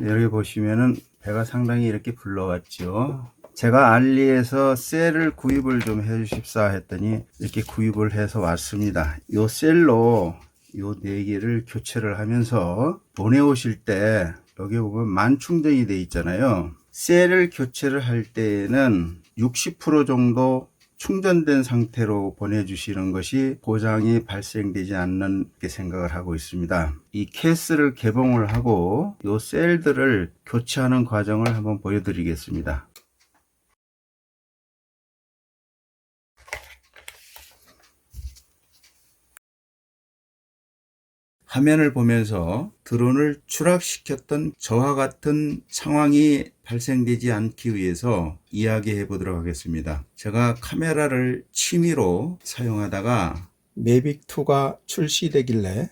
여기 보시면은 배가 상당히 이렇게 불러왔죠. 제가 알리에서 셀을 구입을 좀 해주십사 했더니 이렇게 구입을 해서 왔습니다. 요 셀로 요 4개를 교체를 하면서 보내오실 때 여기 보면 만충전이 되어 있잖아요. 셀을 교체를 할 때에는 60% 정도 충전된 상태로 보내주시는 것이 고장이 발생되지 않는 게 생각을 하고 있습니다. 이 케이스를 개봉을 하고 이 셀들을 교체하는 과정을 한번 보여드리겠습니다. 화면을 보면서 드론을 추락시켰던 저와 같은 상황이 발생되지 않기 위해서 이야기해 보도록 하겠습니다. 제가 카메라를 취미로 사용하다가 매빅2가 출시되길래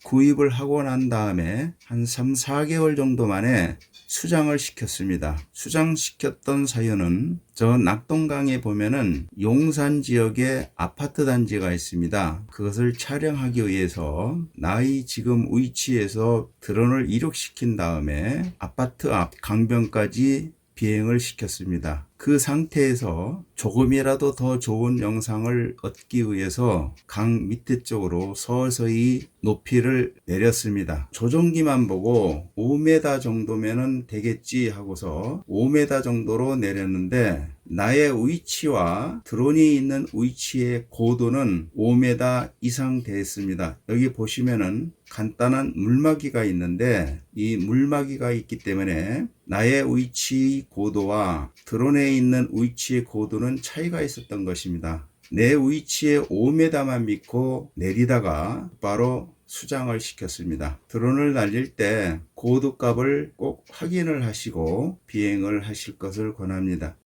구입을 하고 난 다음에 한 3, 4개월 정도 만에 수장을 시켰습니다. 수장시켰던 사유는 저 낙동강에 보면은 용산 지역에 아파트 단지가 있습니다. 그것을 촬영하기 위해서 나의 지금 위치에서 드론을 이륙시킨 다음에 아파트 앞 강변까지 비행을 시켰습니다. 그 상태에서 조금이라도 더 좋은 영상을 얻기 위해서 강 밑에 쪽으로 서서히 높이를 내렸습니다. 조종기만 보고 5m 정도면은 되겠지 하고서 5m 정도로 내렸는데 나의 위치와 드론이 있는 위치의 고도는 5m 이상 됐습니다. 여기 보시면은 간단한 물막이가 있는데 이 물막이가 있기 때문에 나의 위치 고도와 드론에 있는 위치의 고도는 차이가 있었던 것입니다. 내 위치에 5m만 믿고 내리다가 바로 수장을 시켰습니다. 드론을 날릴 때 고도값을 꼭 확인을 하시고 비행을 하실 것을 권합니다.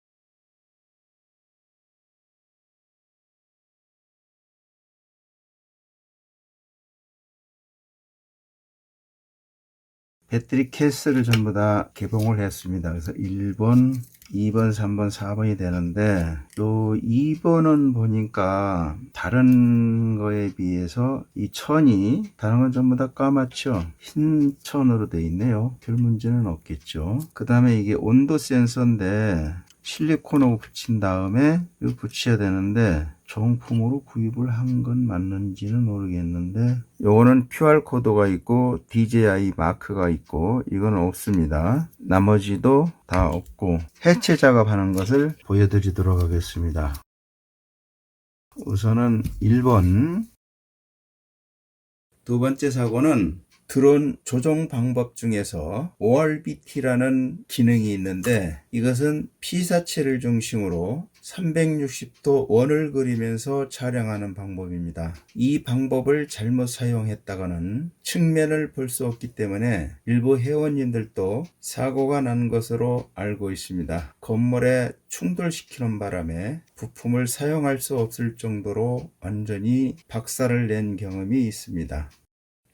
배터리 케이스를 전부 다 개봉을 했습니다. 그래서 1번, 2번, 3번, 4번이 되는데 요 2번은 보니까 다른 거에 비해서 이 천이 다른 건 전부 다 까맣죠. 흰 천으로 되어 있네요. 별 문제는 없겠죠. 그 다음에 이게 온도 센서인데 실리콘을 붙인 다음에 이거 붙여야 되는데 정품으로 구입을 한 건 맞는지는 모르겠는데 요거는 QR코드가 있고 DJI 마크가 있고 이건 없습니다. 나머지도 다 없고 해체 작업하는 것을 보여드리도록 하겠습니다. 우선은 1번 두 번째 사고는 드론 조종 방법 중에서 ORBT라는 기능이 있는데 이것은 피사체를 중심으로 360도 원을 그리면서 촬영하는 방법입니다. 이 방법을 잘못 사용했다가는 측면을 볼 수 없기 때문에 일부 회원님들도 사고가 난 것으로 알고 있습니다. 건물에 충돌시키는 바람에 부품을 사용할 수 없을 정도로 완전히 박살을 낸 경험이 있습니다.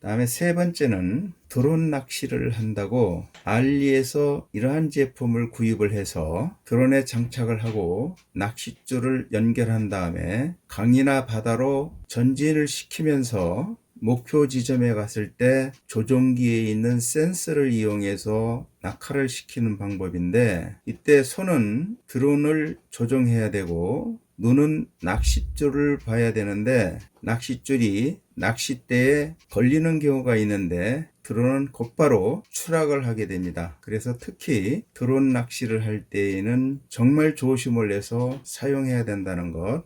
다음에 세 번째는 드론 낚시를 한다고 알리에서 이러한 제품을 구입을 해서 드론에 장착을 하고 낚싯줄을 연결한 다음에 강이나 바다로 전진을 시키면서 목표 지점에 갔을 때 조종기에 있는 센서를 이용해서 낙하를 시키는 방법인데 이때 손은 드론을 조종해야 되고 눈은 낚싯줄을 봐야 되는데 낚싯줄이 낚싯대에 걸리는 경우가 있는데 드론은 곧바로 추락을 하게 됩니다. 그래서 특히 드론 낚시를 할 때에는 정말 조심을 해서 사용해야 된다는 것.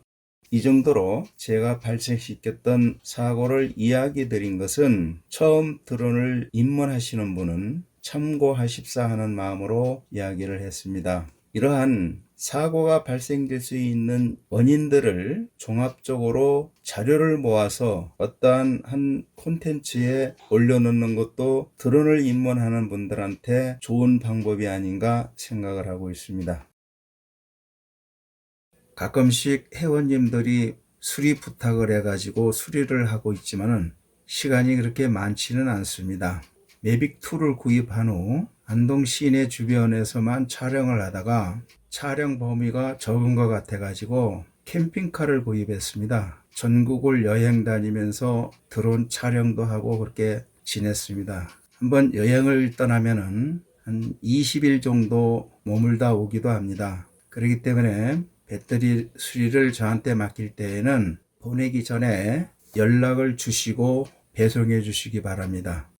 이 정도로 제가 발생시켰던 사고를 이야기 드린 것은 처음 드론을 입문하시는 분은 참고하십사 하는 마음으로 이야기를 했습니다. 이러한 사고가 발생될 수 있는 원인들을 종합적으로 자료를 모아서 어떠한 한 콘텐츠에 올려놓는 것도 드론을 입문하는 분들한테 좋은 방법이 아닌가 생각을 하고 있습니다. 가끔씩 회원님들이 수리 부탁을 해가지고 수리를 하고 있지만은 시간이 그렇게 많지는 않습니다. 매빅2를 구입한 후 안동 시내 주변에서만 촬영을 하다가 촬영 범위가 적은 것 같아 가지고 캠핑카를 구입했습니다. 전국을 여행 다니면서 드론 촬영도 하고 그렇게 지냈습니다. 한번 여행을 떠나면은 한 20일 정도 머물다 오기도 합니다. 그렇기 때문에 배터리 수리를 저한테 맡길 때에는 보내기 전에 연락을 주시고 배송해 주시기 바랍니다.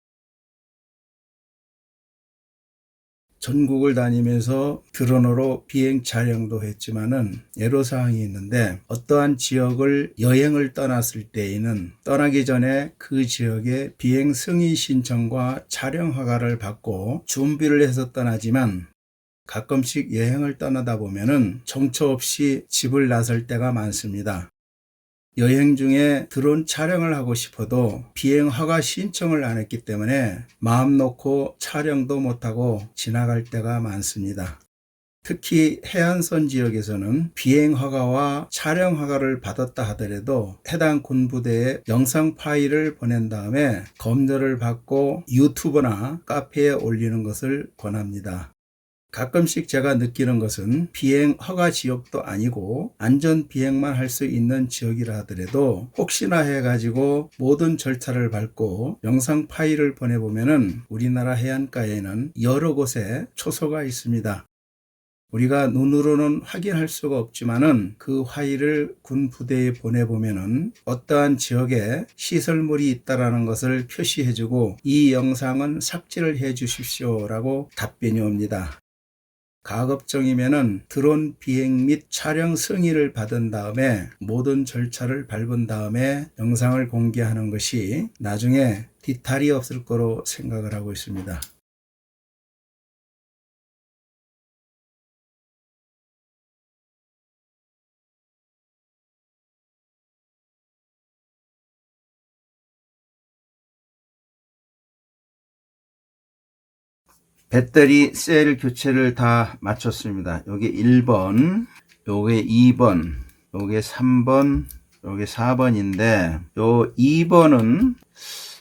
전국을 다니면서 드론으로 비행 촬영도 했지만은 애로사항이 있는데, 어떠한 지역을 여행을 떠났을 때에는 떠나기 전에 그 지역의 비행 승인 신청과 촬영 허가를 받고 준비를 해서 떠나지만, 가끔씩 여행을 떠나다 보면은 정처 없이 집을 나설 때가 많습니다. 여행 중에 드론 촬영을 하고 싶어도 비행 허가 신청을 안 했기 때문에 마음 놓고 촬영도 못하고 지나갈 때가 많습니다. 특히 해안선 지역에서는 비행 허가와 촬영 허가를 받았다 하더라도 해당 군부대에 영상 파일을 보낸 다음에 검열을 받고 유튜브나 카페에 올리는 것을 권합니다. 가끔씩 제가 느끼는 것은 비행 허가 지역도 아니고 안전 비행만 할 수 있는 지역이라 하더라도 혹시나 해가지고 모든 절차를 밟고 영상 파일을 보내보면은 우리나라 해안가에는 여러 곳에 초소가 있습니다. 우리가 눈으로는 확인할 수가 없지만은 그 파일을 군 부대에 보내보면은 어떠한 지역에 시설물이 있다라는 것을 표시해주고 이 영상은 삭제를 해 주십시오라고 답변이 옵니다. 가급적이면은 드론 비행 및 촬영 승인을 받은 다음에 모든 절차를 밟은 다음에 영상을 공개하는 것이 나중에 뒤탈이 없을 거로 생각을 하고 있습니다. 배터리 셀 교체를 다 마쳤습니다. 여기 1번, 요게 2번, 요게 3번, 요게 4번인데 요 2번은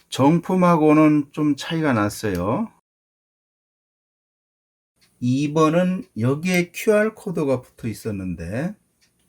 정품하고는 좀 차이가 났어요. 2번은 여기에 QR코드가 붙어 있었는데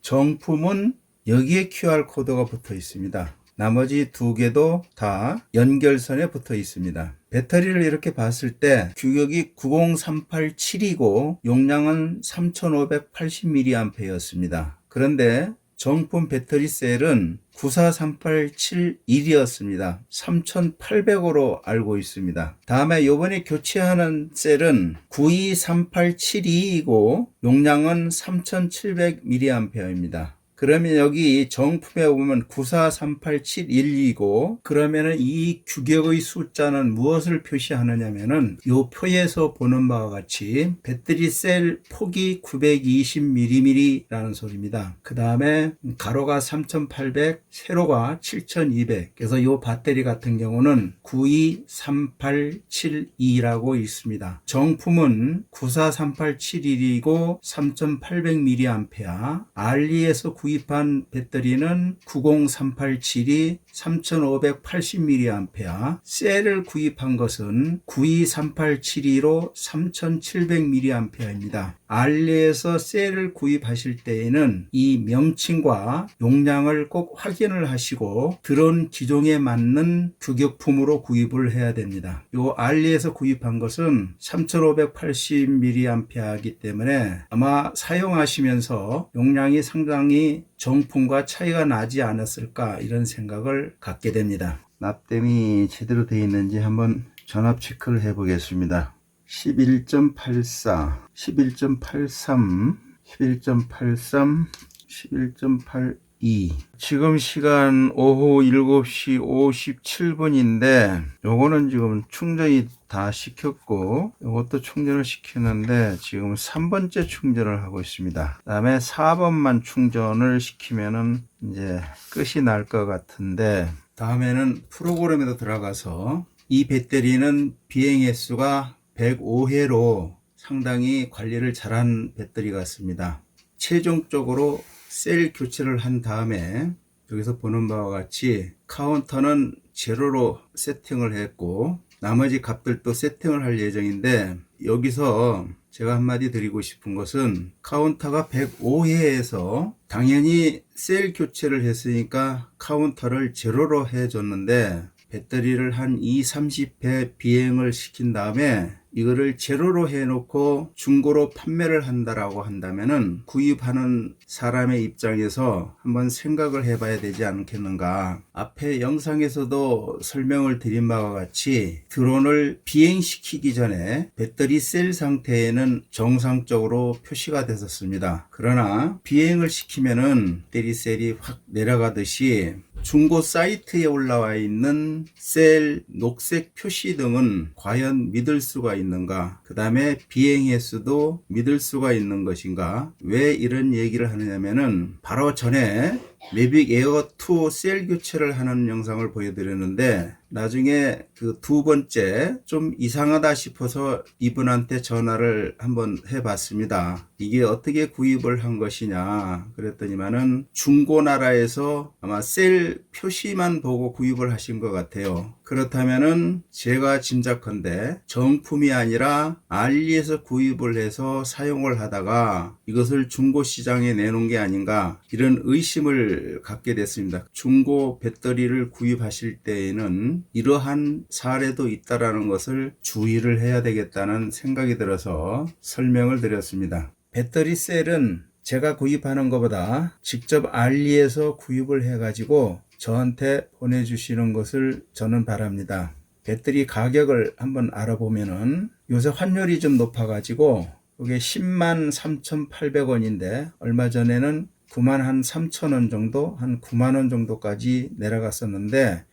정품은 여기에 QR코드가 붙어 있습니다. 나머지 두 개도 다 연결선에 붙어 있습니다. 배터리를 이렇게 봤을 때 규격이 90387이고 용량은 3580mAh였습니다. 그런데 정품 배터리 셀은 943871이었습니다. 3800으로 알고 있습니다. 다음에 요번에 교체하는 셀은 923872이고 용량은 3700mAh입니다. 그러면 여기 정품에 보면 943871이고 그러면은 이 규격의 숫자는 무엇을 표시하느냐면은 요 표에서 보는 바와 같이 배터리 셀 폭이 920mm라는 소리입니다. 그 다음에 가로가 3800, 세로가 7200. 그래서 요 배터리 같은 경우는 923872라고 있습니다. 정품은 94387이고 3800mAh, 알리에서 구입한 배터리는 90387이 3580mAh, 셀을 구입한 것은 92387이로 3700mAh입니다. 알리에서 셀을 구입하실 때에는 이 명칭과 용량을 꼭 확인을 하시고 드론 기종에 맞는 규격품으로 구입을 해야 됩니다. 요 알리에서 구입한 것은 3580mAh이기 때문에 아마 사용하시면서 용량이 상당히 정품과 차이가 나지 않았을까 이런 생각을 갖게 됩니다. 납땜이 제대로 되어 있는지 한번 전압 체크를 해 보겠습니다. 11.84, 11.83, 11.83, 11.82. 지금 시간 오후 7시 57분인데 요거는 지금 충전이 다 시켰고 요것도 충전을 시켰는데 지금 3번째 충전을 하고 있습니다. 그 다음에 4번만 충전을 시키면은 이제 끝이 날 것 같은데, 다음에는 프로그램에도 들어가서 이 배터리는 비행 횟수가 105회로 상당히 관리를 잘한 배터리 같습니다. 최종적으로 셀 교체를 한 다음에 여기서 보는 바와 같이 카운터는 제로로 세팅을 했고 나머지 값들도 세팅을 할 예정인데, 여기서 제가 한마디 드리고 싶은 것은 카운터가 105회에서 당연히 셀 교체를 했으니까 카운터를 제로로 해줬는데 배터리를 한 20-30회 비행을 시킨 다음에 이거를 제로로 해놓고 중고로 판매를 한다라고 한다면은 구입하는 사람의 입장에서 한번 생각을 해봐야 되지 않겠는가. 앞에 영상에서도 설명을 드린 바와 같이 드론을 비행시키기 전에 배터리 셀 상태에는 정상적으로 표시가 됐었습니다. 그러나 비행을 시키면은 배터리 셀이 확 내려가듯이 중고 사이트에 올라와 있는 셀 녹색 표시 등은 과연 믿을 수가 있는가? 그 다음에 비행 횟수도 믿을 수가 있는 것인가? 왜 이런 얘기를 하느냐면은 바로 전에 매빅 에어 2 셀 교체를 하는 영상을 보여드렸는데 나중에 그 두 번째 좀 이상하다 싶어서 이분한테 전화를 한번 해봤습니다. 이게 어떻게 구입을 한 것이냐 그랬더니만은 중고나라에서 아마 셀 표시만 보고 구입을 하신 것 같아요. 그렇다면은 제가 짐작컨대 정품이 아니라 알리에서 구입을 해서 사용을 하다가 이것을 중고 시장에 내놓은 게 아닌가 이런 의심을 갖게 됐습니다. 중고 배터리를 구입하실 때에는 이러한 사례도 있다라는 것을 주의를 해야 되겠다는 생각이 들어서 설명을 드렸습니다. 배터리 셀은 제가 구입하는 것보다 직접 알리에서 구입을 해가지고 저한테 보내주시는 것을 저는 바랍니다. 배터리 가격을 한번 알아보면은 요새 환율이 좀 높아가지고 이게 10만 3,800원인데 얼마 전에는 9만 한 3,000원 정도, 한 9만 원 정도까지 내려갔었는데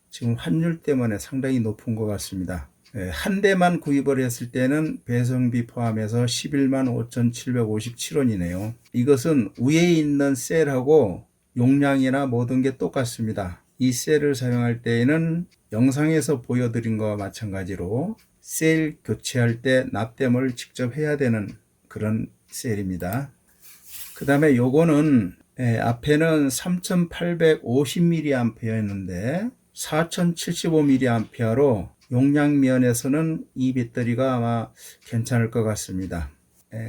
지금 환율 때문에 상당히 높은 것 같습니다. 한 대만 구입을 했을 때는 배송비 포함해서 11만 5,757원이네요. 이것은 위에 있는 셀하고 용량이나 모든 게 똑같습니다. 이 셀을 사용할 때에는 영상에서 보여드린 것과 마찬가지로 셀 교체할 때 납땜을 직접 해야 되는 그런 셀입니다. 그 다음에 요거는 앞에는 3850mAh였는데 4075mAh로 용량 면에서는 이 배터리가 아마 괜찮을 것 같습니다.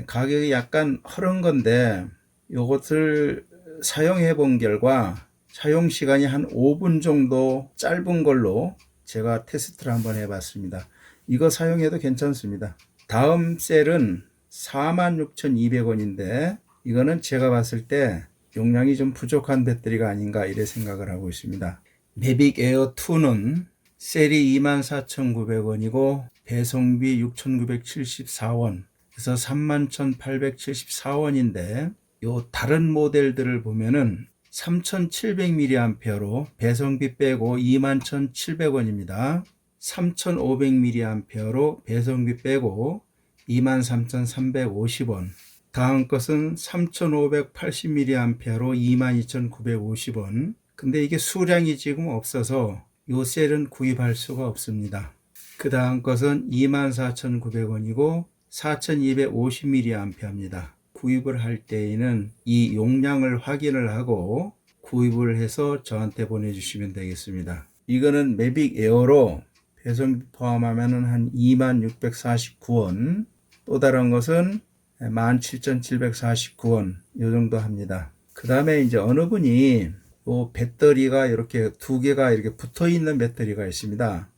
가격이 약간 허른 건데 이것을 사용해 본 결과 사용 시간이 한 5분 정도 짧은 걸로 제가 테스트를 한번 해봤습니다. 이거 사용해도 괜찮습니다. 다음 셀은 46,200원인데 이거는 제가 봤을 때 용량이 좀 부족한 배터리가 아닌가 이래 생각을 하고 있습니다. 매빅 에어 2는 셀이 24,900원이고 배송비 6,974원 그래서 31,874원인데 요 다른 모델들을 보면은 3,700mAh로 배송비 빼고 21,700원입니다. 3,500mAh로 배송비 빼고 23,350원. 다음 것은 3,580mAh로 22,950원. 근데 이게 수량이 지금 없어서 요 셀은 구입할 수가 없습니다. 그 다음 것은 24,900원이고 4,250mAh입니다. 구입을 할 때에는 이 용량을 확인을 하고 구입을 해서 저한테 보내주시면 되겠습니다. 이거는 매빅 에어로 배송비 포함하면 한 26,649원, 또 다른 것은 17,749원 요 정도 합니다. 그 다음에 이제 어느 분이 요 배터리가 이렇게 두 개가 이렇게 붙어 있는 배터리가 있습니다.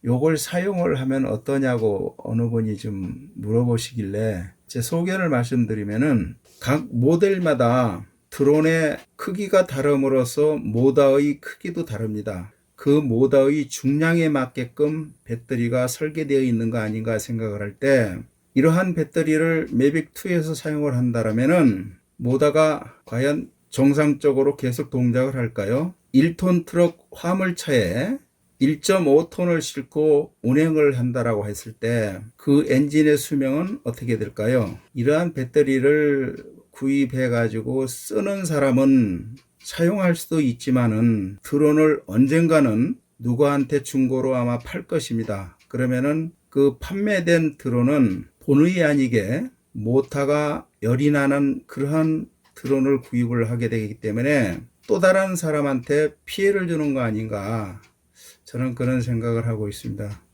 요걸 사용을 하면 어떠냐고 어느 분이 좀 물어보시길래 제 소견을 말씀드리면은 각 모델마다 드론의 크기가 다름으로써 모터의 크기도 다릅니다. 그 모터의 중량에 맞게끔 배터리가 설계되어 있는 거 아닌가 생각을 할 때 이러한 배터리를 매빅2에서 사용을 한다면은 모터가 과연 정상적으로 계속 동작을 할까요? 1톤 트럭 화물차에 1.5톤을 싣고 운행을 한다라고 했을 때 그 엔진의 수명은 어떻게 될까요? 이러한 배터리를 구입해 가지고 쓰는 사람은 사용할 수도 있지만은 드론을 언젠가는 누구한테 중고로 아마 팔 것입니다. 그러면은 그 판매된 드론은 본의 아니게 모터가 열이 나는 그러한 드론을 구입을 하게 되기 때문에 또 다른 사람한테 피해를 주는 거 아닌가 저는 그런 생각을 하고 있습니다.